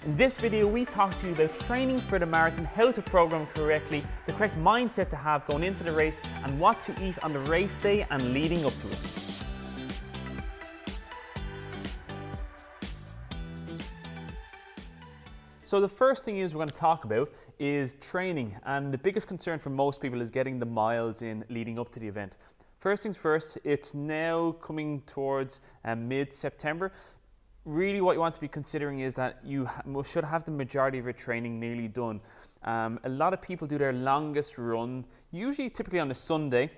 In this video, we talk to you about training for the marathon, how to program correctly, the correct mindset to have going into the race, and what to eat on the race day and leading up to it. So the first thing we're going to talk about is training, and the biggest concern for most people is getting the miles in leading up to the event. First things first, it's now coming towards mid-September. Really what you want to be considering is that you should have the majority of your training nearly done. A lot of people do their longest run, typically on a Sunday,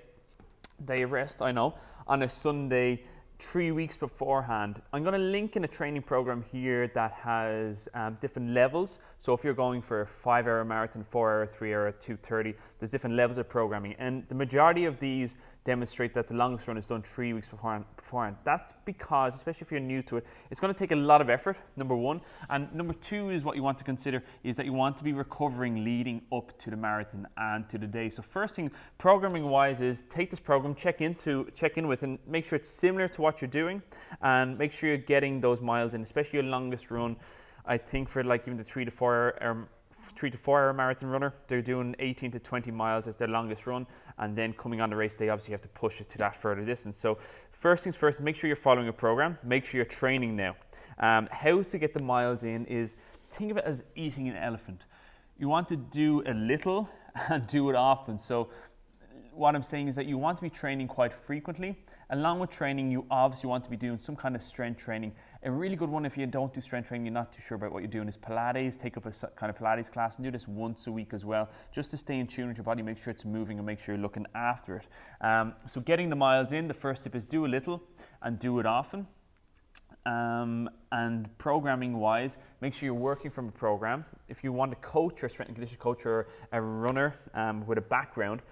day of rest, I know, on a Sunday 3 weeks beforehand. I'm going to link in a training program here that has different levels. So if you're going for a 5-hour marathon, 4-hour, 3-hour, 2:30, there's different levels of programming. And the majority of these demonstrate that the longest run is done 3 weeks beforehand. That's because, especially if you're new to it, it's going to take a lot of effort, number one. And number two is what you want to consider is that you want to be recovering leading up to the marathon and to the day. So first thing, programming wise, is take this program, check in with, and make sure it's similar to what you're doing, and make sure you're getting those miles in, especially your longest run. I think for like even the 3 to 4 hour marathon runner, they're doing 18 to 20 miles as their longest run, and then coming on the race day, obviously you have to push it to that further distance. So first things first, make sure you're following a program, make sure you're training now. How to get the miles in is, think of it as eating an elephant. You want to do a little and do it often. So what I'm saying is that you want to be training quite frequently. Along with training, you obviously want to be doing some kind of strength training. A really good one, if you don't do strength training, you're not too sure about what you're doing, is Pilates. Take up a kind of Pilates class and do this once a week as well, just to stay in tune with your body, make sure it's moving and make sure you're looking after it. So getting the miles in, the first tip is do a little and do it often. And programming wise, make sure you're working from a program. If you want a coach or a strength and conditioning coach or a runner with a background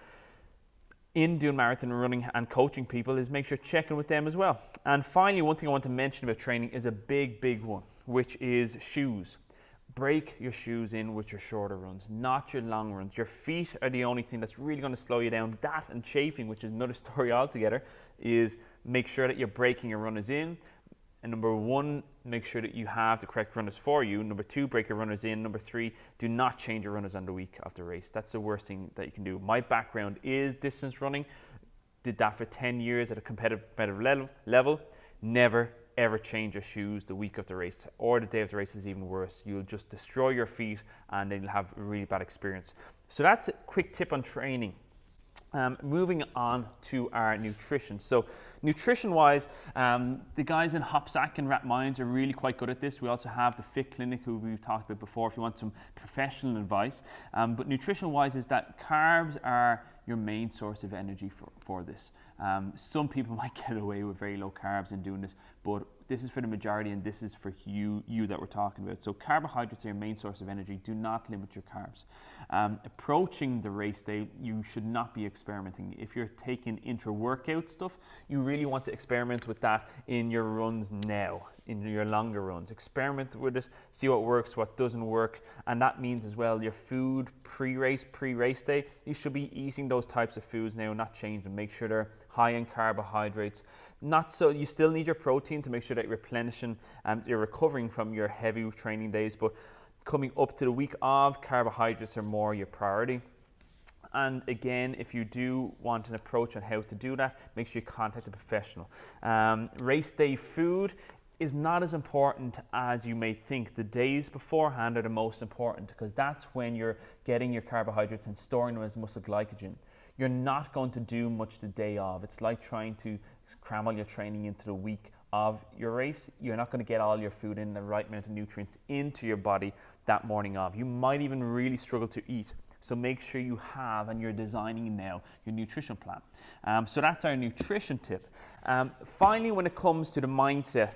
in doing marathon running and coaching people, is make sure checking with them as well. And finally, one thing I want to mention about training is a big one, which is shoes. Break your shoes in with your shorter runs, not your long runs. Your feet are the only thing that's really going to slow you down. That and chafing, which is another story altogether, is make sure that you're breaking your runners in. And number one, make sure that you have the correct runners for you. Number two, break your runners in. Number three, do not change your runners on the week of the race. That's the worst thing that you can do. My background is distance running. Did that for 10 years at a competitive level. Never, ever change your shoes the week of the race, or the day of the race is even worse. You'll just destroy your feet and then you'll have a really bad experience. So that's a quick tip on training. Moving on to our nutrition. So nutrition wise, the guys in Hopsack and Rathmines are really quite good at this. We also have the Fit Clinic, who we've talked about before, if you want some professional advice. But nutrition wise is that carbs are your main source of energy for this. Some people might get away with very low carbs in doing this, but this is for the majority, and this is for you that we're talking about. So carbohydrates are your main source of energy. Do not limit your carbs. Approaching the race day, you should not be experimenting. If you're taking intra-workout stuff, you really want to experiment with that in your runs now, in your longer runs. Experiment with it, see what works, what doesn't work, and that means as well your food pre-race day, you should be eating those types of foods now, not change them. Make sure they're high in carbohydrates. You still need your protein to make sure that you're replenishing and you're recovering from your heavy training days, but coming up to the week of, carbohydrates are more your priority. And again, if you do want an approach on how to do that, make sure you contact a professional. Race day food is not as important as you may think. The days beforehand are the most important, because that's when you're getting your carbohydrates and storing them as muscle glycogen. You're not going to do much the day of. It's like trying to cram all your training into the week of your race. You're not going to get all your food in, the right amount of nutrients into your body that morning of. You might even really struggle to eat. So make sure you have, and you're designing now, your nutrition plan. So that's our nutrition tip. Finally, when it comes to the mindset,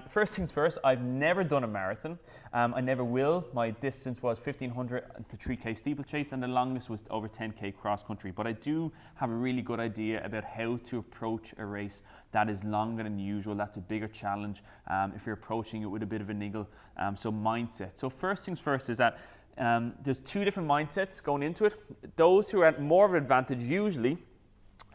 first things first, I've never done a marathon. I never will. My distance was 1,500 to 3K steeplechase, and the longest was over 10K cross country. But I do have a really good idea about how to approach a race that is longer than usual. That's a bigger challenge if you're approaching it with a bit of a niggle. So mindset. So first things first is that there's two different mindsets going into it. Those who are at more of an advantage usually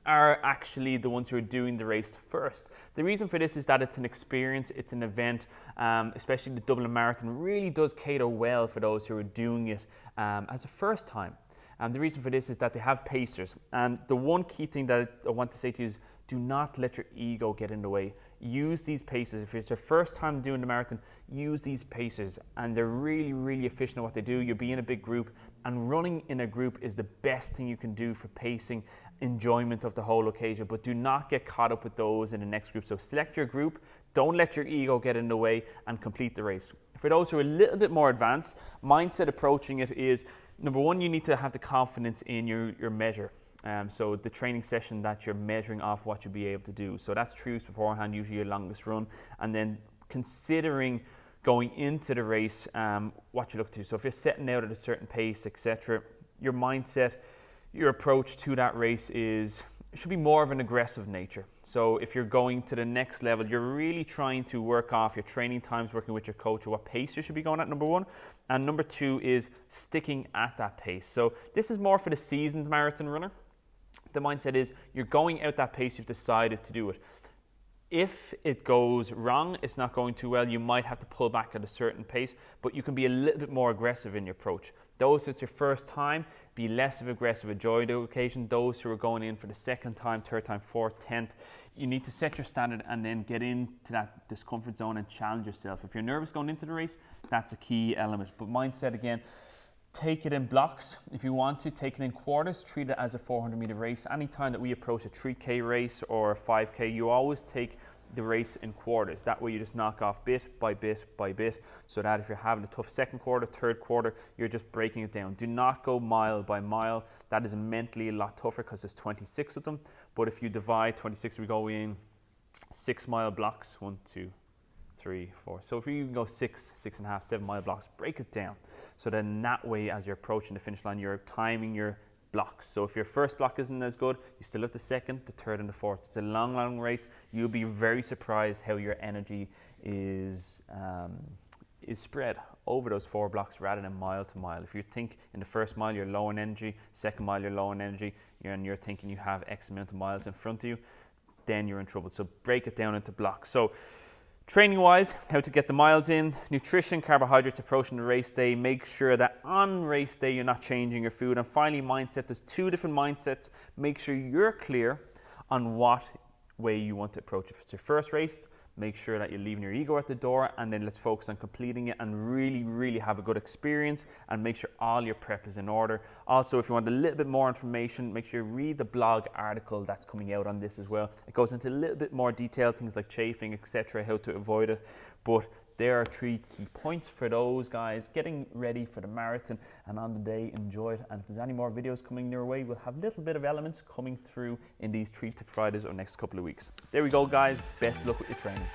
are actually the ones who are doing the race first. The reason for this is that it's an experience, it's an event, especially the Dublin Marathon really does cater well for those who are doing it as a first time. And the reason for this is that they have pacers. And the one key thing that I want to say to you is do not let your ego get in the way. Use these pacers. If it's your first time doing the marathon, use these pacers. And they're really, really efficient at what they do. You'll be in a big group, and running in a group is the best thing you can do for pacing, enjoyment of the whole occasion. But do not get caught up with those in the next group. So select your group, don't let your ego get in the way, and complete the race. For those who are a little bit more advanced, mindset approaching it is, number one, you need to have the confidence in your measure. So the training session that you're measuring off what you'll be able to do. So that's true beforehand, usually your longest run. And then considering going into the race, what you look to. So if you're setting out at a certain pace, etc., your mindset, your approach to that race should be more of an aggressive nature. So if you're going to the next level, you're really trying to work off your training times, working with your coach, or what pace you should be going at, number one. And number two is sticking at that pace. So this is more for the seasoned marathon runner. The mindset is you're going out that pace, you've decided to do it. If it goes wrong, it's not going too well, you might have to pull back at a certain pace, but you can be a little bit more aggressive in your approach. Those who it's your first time, be less of aggressive, enjoy the occasion. Those who are going in for the second time, third time, fourth, 10th, you need to set your standard and then get into that discomfort zone and challenge yourself. If you're nervous going into the race, that's a key element. But mindset again, take it in blocks. If you want to, take it in quarters, treat it as a 400-meter race. Anytime that we approach a 3K race or a 5K, you always take the race in quarters. That way you just knock off bit by bit by bit, so that if you're having a tough second quarter, third quarter, you're just breaking it down. Do not go mile by mile. That is mentally a lot tougher because there's 26 of them. But if you divide 26, we go in 6 mile blocks, 1, 2, 3, 4. So if you can go 6, 6.5, 7 mile blocks, break it down. So then that way, as you're approaching the finish line, you're timing your blocks. So if your first block isn't as good, you still have the second, the third, and the fourth. It's a long, long race. You'll be very surprised how your energy is spread over those 4 blocks rather than mile to mile. If you think in the first mile you're low on energy, second mile you're low on energy, and you're thinking you have X amount of miles in front of you, then you're in trouble. So break it down into blocks. So training wise, how to get the miles in, nutrition, carbohydrates approaching the race day, make sure that on race day you're not changing your food. And finally, mindset, there's 2 different mindsets. Make sure you're clear on what way you want to approach it. If it's your first race, make sure that you're leaving your ego at the door, and then let's focus on completing it and really, really have a good experience and make sure all your prep is in order. Also, if you want a little bit more information, make sure you read the blog article that's coming out on this as well. It goes into a little bit more detail, things like chafing, etc., how to avoid it. But there are 3 key points for those guys getting ready for the marathon, and on the day, enjoy it. And if there's any more videos coming your way, we'll have a little bit of elements coming through in these 3 Tech Fridays or next couple of weeks. There we go, guys. Best of luck with your training.